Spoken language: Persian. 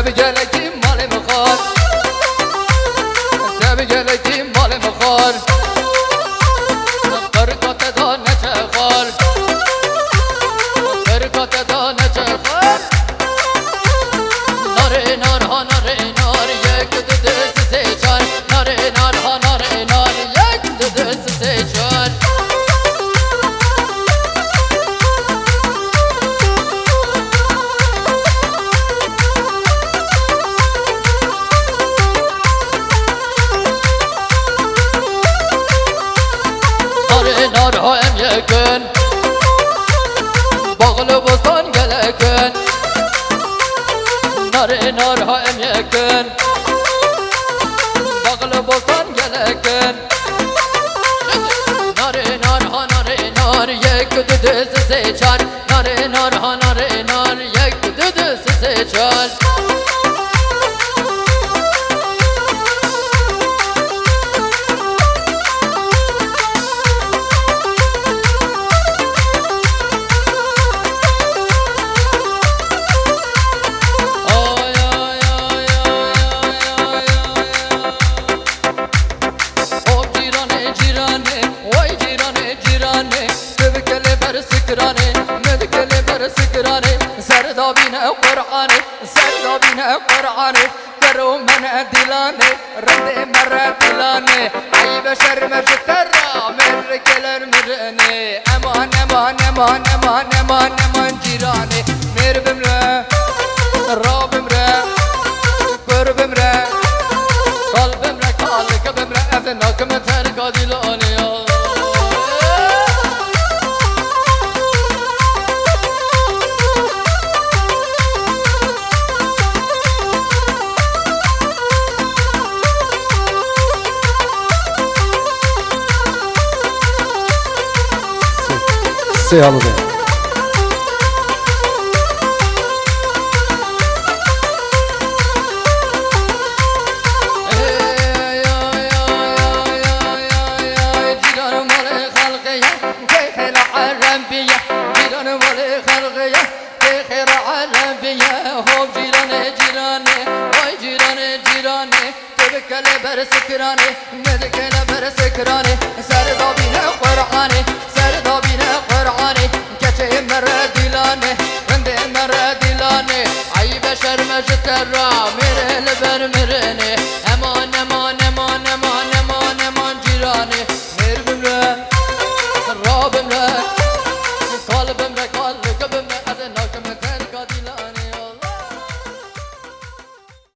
تبي جلكي مالي مخار تبي جلكي مالي مخار بركات دا نچخار بركات دا نچخار ناره نار ها ناره نار یک دو دو سه چار ناره نار ها ناره نار یک دو دو سه چار نار ها ام یکن باغل بستان گلکن نار ها ام یکن باغل بستان گلکن نار ها نار یک دو دو سه چار نار ها نار یک دو دو سه چار سردابين قرآني سردابين قرآني كرو من دلاني رد مرة دلاني أي بشر مجترى من رجل مرني أمان أمان أمان أمان أمان أمان جيراني مير بمرا راب بمرا كر بمرا قلب بمرا قالك بمرا أذنك مترك دلاني Se alude. سكراني مدكنا بر سكراني سردابين قرآني سردابين قرآني كشي مرة دلاني رند مرة دلاني أي بشر مجترى مرن بر مرني